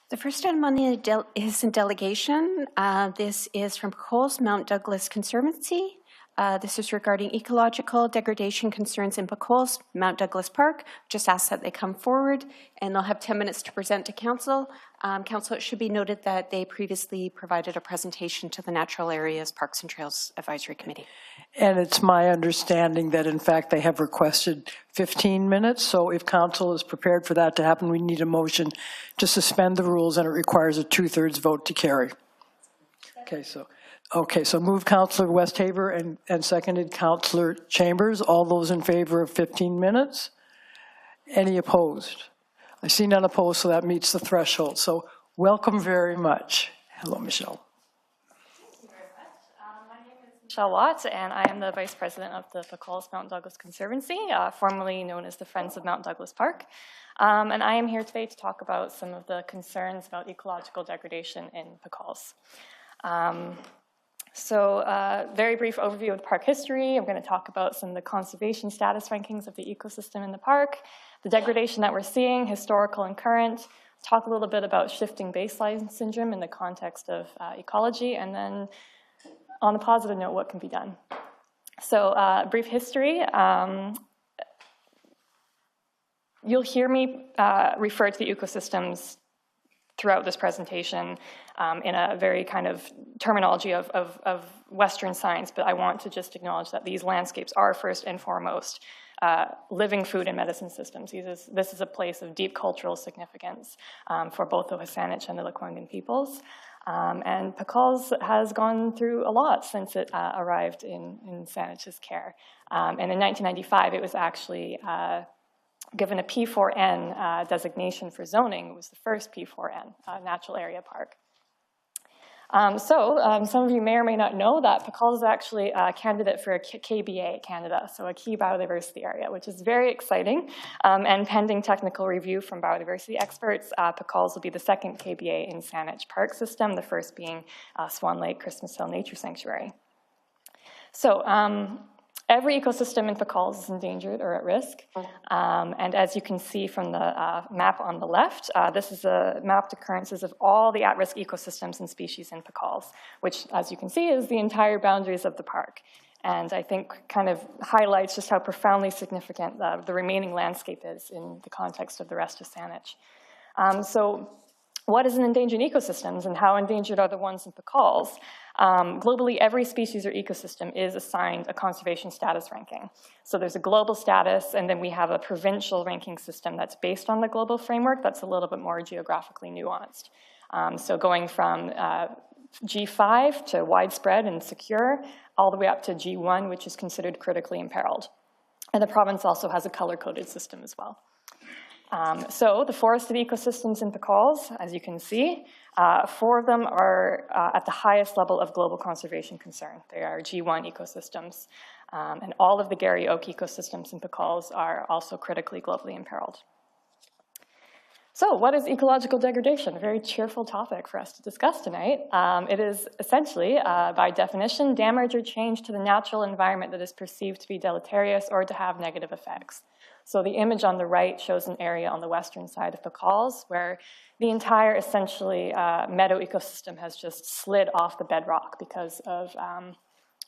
The first item on the is in delegation. This is from PKOLS-Mount Douglas Conservancy. This is regarding ecological degradation concerns in PKOLS-Mount Douglas Park. Just ask that they come forward, and they'll have 10 minutes to present to Council. Council, it should be noted that they previously provided a presentation to the Natural Areas, Parks and Trails Advisory Committee. And it's my understanding that, in fact, they have requested 15 minutes. So if Council is prepared for that to happen, we need a motion to suspend the rules, and it requires a 2/3 vote to carry. Okay, so moved Councillor Westhaver and seconded Councillor Chambers. All those in favor of 15 minutes? Any opposed? I see none opposed, so that meets the threshold. So welcome very much. Hello, Michelle. Michelle Watts, and I am the Vice President of the PKOLS-Mount Douglas Conservancy, formerly known as the Friends of Mount Douglas Park. And I am here today to talk about some of the concerns about ecological degradation in PKOLS. Very brief overview of the park history. I'm going to talk about some of the conservation status rankings of the ecosystem in the park, the degradation that we're seeing, historical and current, talk a little bit about shifting baseline syndrome in the context of ecology, and then on a positive note, what can be done. So brief history. You'll hear me refer to the ecosystems throughout this presentation in a very kind of terminology of Western science, but I want to just acknowledge that these landscapes are first and foremost living food and medicine systems. This is a place of deep cultural significance for both the Saanich and the Lekwungen peoples. And PKOLS has gone through a lot since it arrived in Saanich's care. And in 1995, it was actually given a P4N designation for zoning. It was the first P4N natural area park. Some of you may or may not know that PKOLS is actually a candidate for a KBA Canada, so a key biodiversity area, which is very exciting. And pending technical review from biodiversity experts, PKOLS will be the second KBA in Saanich Park System, the first being Swan Lake Christmas Hill Nature Sanctuary. Every ecosystem in PKOLS is endangered or at risk. And as you can see from the map on the left, this is a mapped occurrences of all the at-risk ecosystems and species in PKOLS, which, as you can see, is the entire boundaries of the park. And I think kind of highlights just how profoundly significant the remaining landscape is in the context of the rest of Saanich. What is an endangered ecosystems and how endangered are the ones in PKOLS? Globally, every species or ecosystem is assigned a conservation status ranking. So there's a global status, and then we have a provincial ranking system that's based on the global framework that's a little bit more geographically nuanced. So going from G5 to widespread and secure, all the way up to G1, which is considered critically imperiled. And the province also has a color-coded system as well. So the forested ecosystems in PKOLS, as you can see, 4 of them are at the highest level of global conservation concern. They are G1 ecosystems. And all of the Garry Oak ecosystems in PKOLS are also critically globally imperiled. So what is ecological degradation? A very cheerful topic for us to discuss tonight. It is essentially, by definition, damage or change to the natural environment that is perceived to be deleterious or to have negative effects. So the image on the right shows an area on the western side of PKOLS where the entire, essentially, meadow ecosystem has just slid off the bedrock because of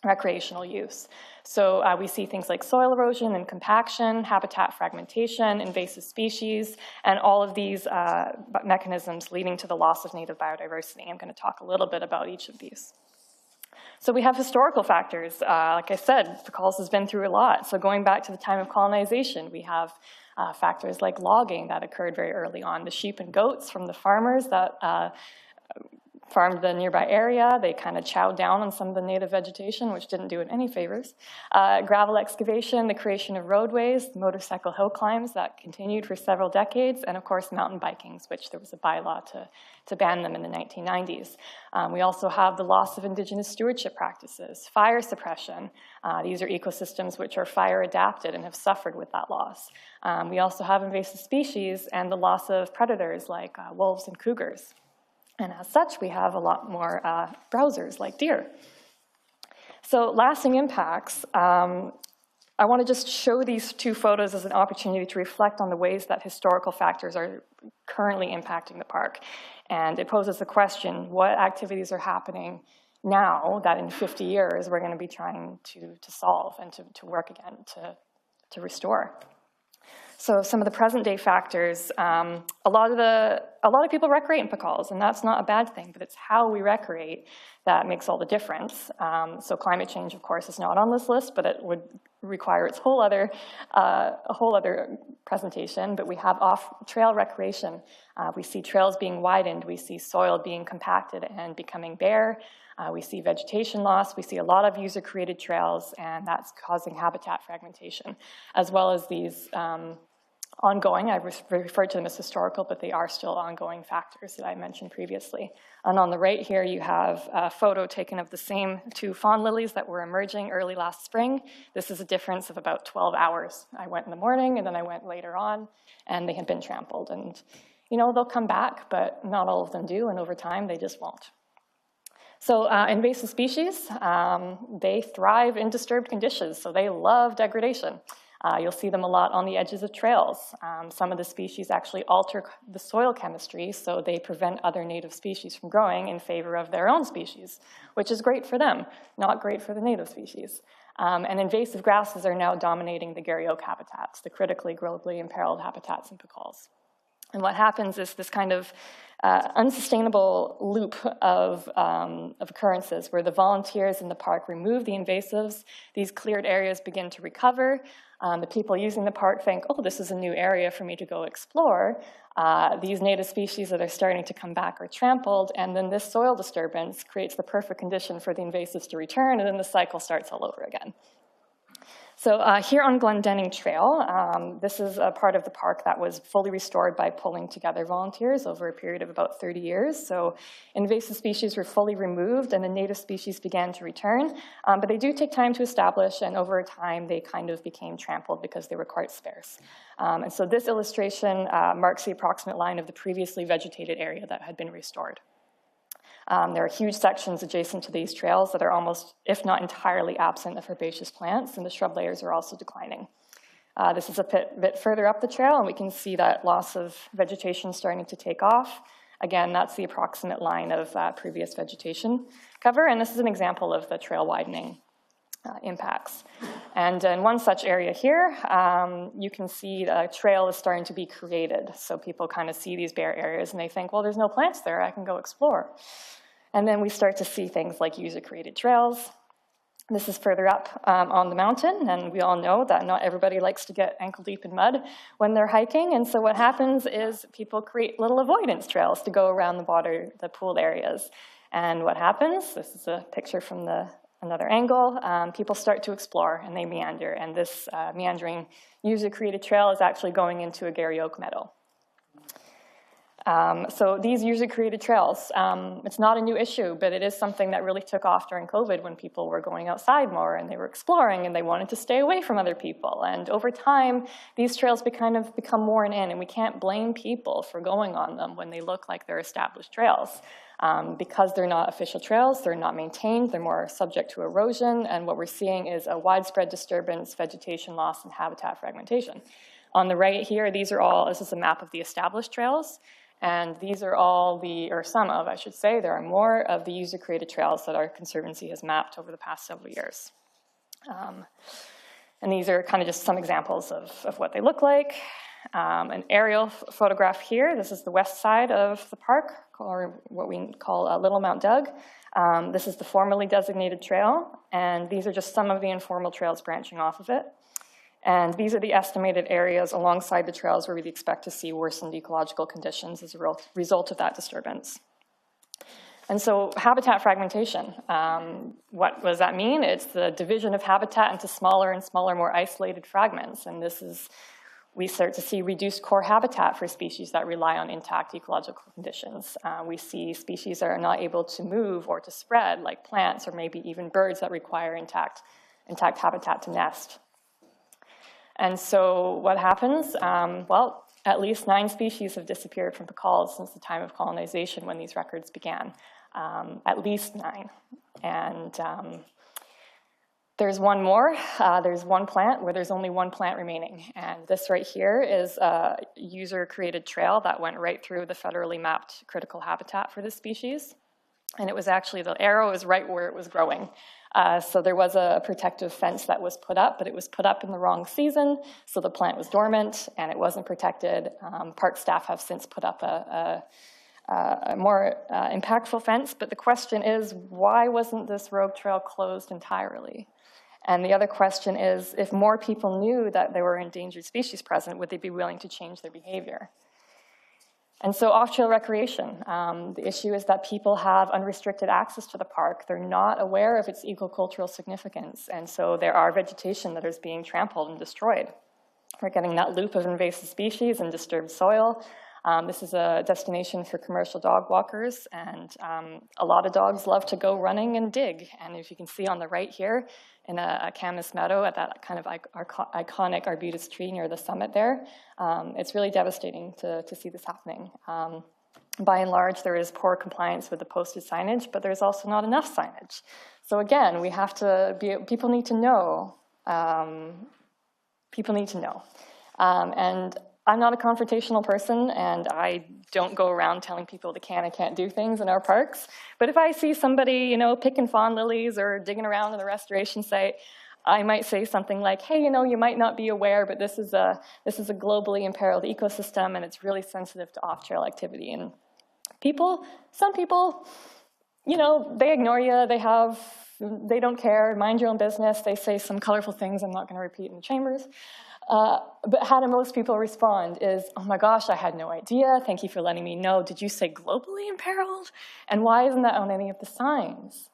recreational use. So we see things like soil erosion and compaction, habitat fragmentation, invasive species, and all of these mechanisms leading to the loss of native biodiversity. I'm going to talk a little bit about each of these. So we have historical factors. Like I said, PKOLS has been through a lot. So going back to the time of colonization, we have factors like logging that occurred very early on. The sheep and goats from the farmers that farmed the nearby area. They kind of chowed down on some of the native vegetation, which didn't do it any favors. Gravel excavation, the creation of roadways, motorcycle hill climbs that continued for several decades, and of course mountain bikings, which there was a bylaw to ban them in the 1990s. We also have the loss of indigenous stewardship practices, fire suppression. These are ecosystems which are fire adapted and have suffered with that loss. We also have invasive species and the loss of predators like wolves and cougars. And as such, we have a lot more browsers like deer. So lasting impacts I want to just show these two photos as an opportunity to reflect on the ways that historical factors are currently impacting the park. And it poses the question, what activities are happening now that in 50 years we're going to be trying to solve and to work again, to restore? So some of the present day factors, a lot of people recreate in PKOLS, and that's not a bad thing, but it's how we recreate that makes all the difference. So climate change, of course, is not on this list, but it would require its a whole other presentation. But we have off-trail recreation. We see trails being widened. We see soil being compacted and becoming bare. We see vegetation loss. We see a lot of user-created trails, and that's causing habitat fragmentation, as well as these ongoing, I referred to them as historical, but they are still ongoing factors that I mentioned previously. And on the right here, you have a photo taken of the same two fawn lilies that were emerging early last spring. This is a difference of about 12 hours. I went in the morning, and then I went later on, and they had been trampled. And, you know, they'll come back, but not all of them do, and over time, they just won't. So invasive species, they thrive in disturbed conditions, so they love degradation. You'll see them a lot on the edges of trails. Some of the species actually alter the soil chemistry, so they prevent other native species from growing in favor of their own species, which is great for them, not great for the native species. And invasive grasses are now dominating the Gary oak habitats, the critically globally imperiled habitats in PKOLS. And what happens is this kind of unsustainable loop of occurrences where the volunteers in the park remove the invasives, these cleared areas begin to recover. The people using the park think, oh, this is a new area for me to go explore. These native species that are starting to come back are trampled, and then this soil disturbance creates the perfect condition for the invasives to return, and then the cycle starts all over again. So here on Glendenning Trail, this is a part of the park that was fully restored by pulling together volunteers over a period of about 30 years. So invasive species were fully removed and the native species began to return, but they do take time to establish, and over time they kind of became trampled because they were quite sparse. And so this illustration marks the approximate line of the previously vegetated area that had been restored. There are huge sections adjacent to these trails that are almost, if not entirely, absent of herbaceous plants, and the shrub layers are also declining. This is a bit further up the trail, and we can see that loss of vegetation starting to take off. Again, that's the approximate line of previous vegetation cover, and this is an example of the trail widening impacts. And in one such area here, you can see a trail is starting to be created. So people kind of see these bare areas and they think, well, there's no plants there, I can go explore. And then we start to see things like user-created trails. This is further up on the mountain, and we all know that not everybody likes to get ankle-deep in mud when they're hiking, and so what happens is people create little avoidance trails to go around the pooled areas. And what happens, this is a picture from another angle, people start to explore and they meander, and this meandering user-created trail is actually going into a Gary oak meadow. So these user-created trails, it's not a new issue, but it is something that really took off during COVID when people were going outside more and they were exploring and they wanted to stay away from other people. And over time, these trails kind of become worn in, and we can't blame people for going on them when they look like they're established trails. Because they're not official trails, they're not maintained, they're more subject to erosion, and what we're seeing is a widespread disturbance, vegetation loss, and habitat fragmentation. On the right here, this is a map of the established trails, and these are all or some of, I should say, there are more of the user-created trails that our Conservancy has mapped over the past several years. And these are kind of just some examples of what they look like. An aerial photograph here. This is the west side of the park, or what we call Little Mount Doug. This is the formally designated trail, and these are just some of the informal trails branching off of it. And these are the estimated areas alongside the trails where we'd expect to see worsened ecological conditions as a result of that disturbance. And so habitat fragmentation, what does that mean? It's the division of habitat into smaller and smaller, more isolated fragments. And we start to see reduced core habitat for species that rely on intact ecological conditions. We see species that are not able to move or to spread, like plants or maybe even birds that require intact habitat to nest. And so what happens? Well, at least 9 species have disappeared from PKOLS since the time of colonization when these records began. At least 9. And There's one more. There's one plant where there's only one plant remaining. And this right here is a user-created trail that went right through the federally mapped critical habitat for this species. And it was actually, the arrow is right where it was growing. So there was a protective fence that was put up, but it was put up in the wrong season, so the plant was dormant and it wasn't protected. Park staff have since put up a more impactful fence, but the question is, why wasn't this rogue trail closed entirely? And the other question is, if more people knew that there were endangered species present, would they be willing to change their behavior? And so off-trail recreation, the issue is that people have unrestricted access to the park. They're not aware of its ecocultural significance, and so there are vegetation that is being trampled and destroyed. We're getting that loop of invasive species and disturbed soil. This is a destination for commercial dog walkers, and a lot of dogs love to go running and dig. And if you can see on the right here, in a camas meadow at that kind of iconic arbutus tree near the summit there, it's really devastating to see this happening. By and large, there is poor compliance with the posted signage, but there's also not enough signage. So again, we have to people need to know. People need to know. And I'm not a confrontational person, and I don't go around telling people they can and can't do things in our parks. But if I see somebody, you know, picking fawn lilies or digging around in the restoration site, I might say something like, hey, you know, you might not be aware, but this is a globally imperiled ecosystem, and it's really sensitive to off-trail activity. And some people, you know, they ignore you, they don't care, mind your own business, they say some colorful things I'm not going to repeat in the chambers. But how do most people respond is, oh my gosh, I had no idea, thank you for letting me know. Did you say globally imperiled? And why isn't that on any of the signs?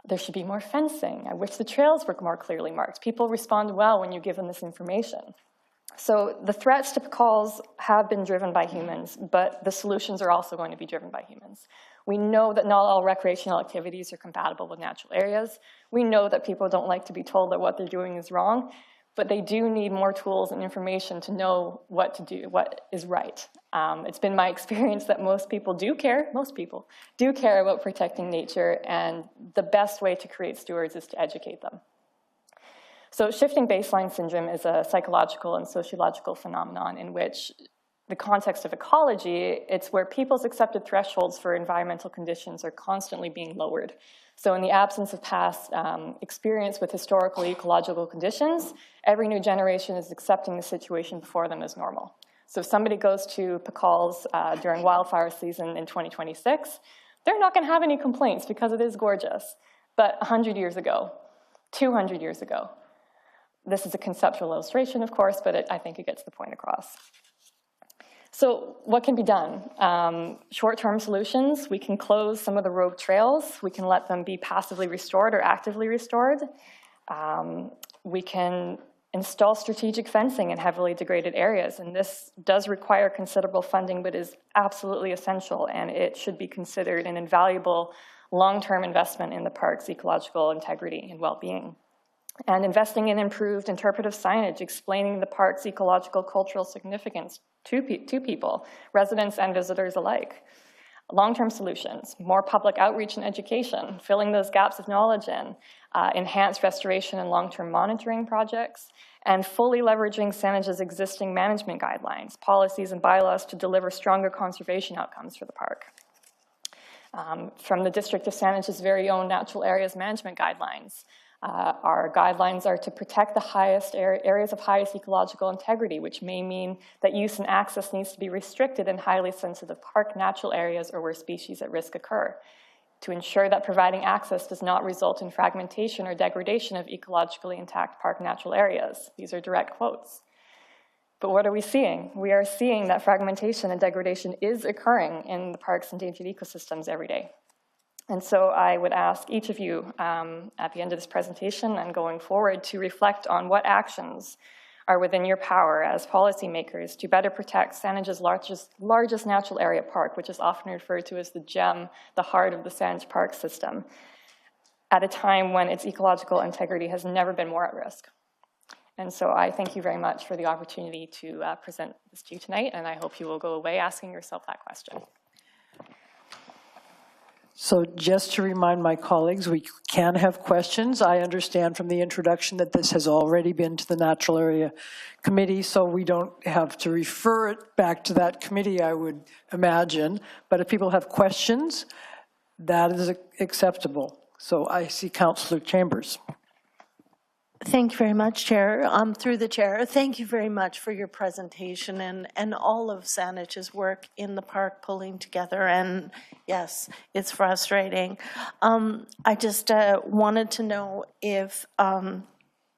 There should be more fencing. I wish the trails were more clearly marked. People respond well when you give them this information. So the threats to PKOLS have been driven by humans, but the solutions are also going to be driven by humans. We know that not all recreational activities are compatible with natural areas. We know that people don't like to be told that what they're doing is wrong, but they do need more tools and information to know what to do, what is right. It's been my experience that most people do care about protecting nature, and the best way to create stewards is to educate them. So shifting baseline syndrome is a psychological and sociological phenomenon in which the context of ecology, it's where people's accepted thresholds for environmental conditions are constantly being lowered. So in the absence of past experience with historical ecological conditions, every new generation is accepting the situation before them as normal. So if somebody goes to PKOLS during wildfire season in 2026, they're not going to have any complaints because it is gorgeous. But 100 years ago, 200 years ago, this is a conceptual illustration, of course, but I think it gets the point across. So what can be done? Short-term solutions, we can close some of the rogue trails. We can let them be passively restored or actively restored. We can install strategic fencing in heavily degraded areas, and this does require considerable funding, but is absolutely essential, and it should be considered an invaluable long-term investment in the park's ecological integrity and well-being. And investing in improved interpretive signage explaining the park's ecological cultural significance to people, residents and visitors alike. Long-term solutions, more public outreach and education, filling those gaps of knowledge in, enhanced restoration and long-term monitoring projects, and fully leveraging Saanich's existing management guidelines, policies, and bylaws to deliver stronger conservation outcomes for the park. From the District of Saanich's very own natural areas management guidelines, our guidelines are to protect the highest areas of highest ecological integrity, which may mean that use and access needs to be restricted in highly sensitive park natural areas or where species at risk occur, to ensure that providing access does not result in fragmentation or degradation of ecologically intact park natural areas. These are direct quotes. But what are we seeing? We are seeing that fragmentation and degradation is occurring in the park's endangered ecosystems every day. And so I would ask each of you at the end of this presentation and going forward to reflect on what actions are within your power as policymakers to better protect Saanich's largest natural area park, which is often referred to as the gem, the heart of the Saanich Park system, at a time when its ecological integrity has never been more at risk. And so I thank you very much for the opportunity to present this to you tonight, and I hope you will go away asking yourself that question. So just to remind my colleagues, we can have questions. I understand from the introduction that this has already been to the Natural Area Committee, so we don't have to refer it back to that committee, I would imagine. But if people have questions, that is acceptable. So I see Councillor Chambers. Thank you very much, Chair. Through the Chair, thank you very much for your presentation and all of Saanich's work in the park pulling together. And yes, it's frustrating. I just wanted to know if,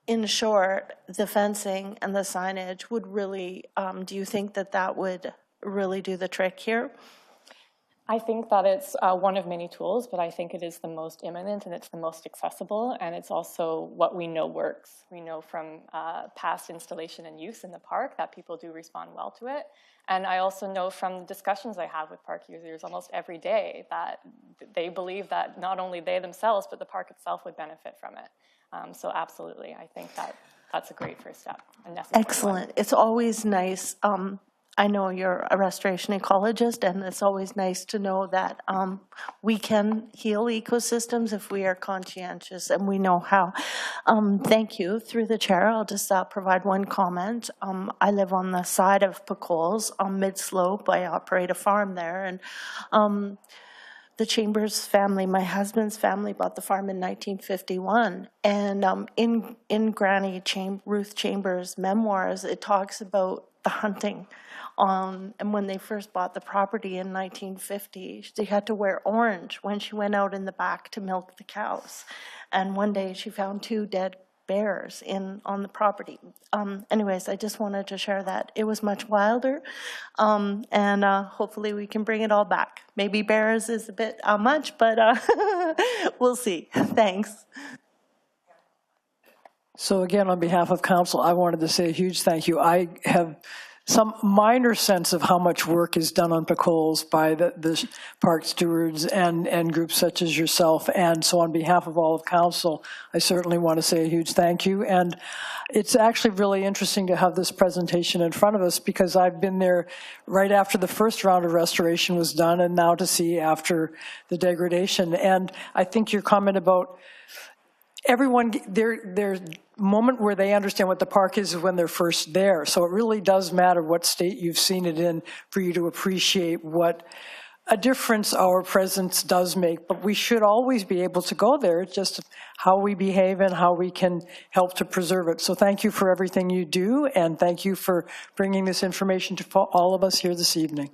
in short, the fencing and the signage would really, do you think that that would really do the trick here? I think that it's one of many tools, but I think it is the most imminent and it's the most accessible, and it's also what we know works. We know from past installation and use in the park that people do respond well to it. And I also know from discussions I have with park users almost every day that they believe that not only they themselves, but the park itself would benefit from it. So absolutely, I think that that's a great first step. A necessary Excellent. one. It's always nice. I know you're a restoration ecologist, and it's always nice to know that we can heal ecosystems if we are conscientious and we know how. Thank you. Through the Chair, I'll just provide one comment. I live on the side of PKOLS on Mid-Slope. I operate a farm there, and the Chambers family, my husband's family, bought the farm in 1951. And in Granny Ruth Chambers' memoirs, it talks about the hunting. And when they first bought the property in 1950, she had to wear orange when she went out in the back to milk the cows. And one day she found 2 dead bears on the property. Anyways, I just wanted to share that. It was much wilder, and hopefully we can bring it all back. Maybe bears is a bit much, but we'll see. Thanks. So again, on behalf of council, I wanted to say a huge thank you. I have some minor sense of how much work is done on PKOLS by the park stewards and groups such as yourself. And so on behalf of all of council, I certainly want to say a huge thank you. And it's actually really interesting to have this presentation in front of us because I've been there right after the first round of restoration was done and now to see after the degradation. And I think your comment about everyone, their moment where they understand what the park is when they're first there. So it really does matter what state you've seen it in for you to appreciate what a difference our presence does make. But we should always be able to go there. It's just how we behave and how we can help to preserve it. So thank you for everything you do, and thank you for bringing this information to all of us here this evening.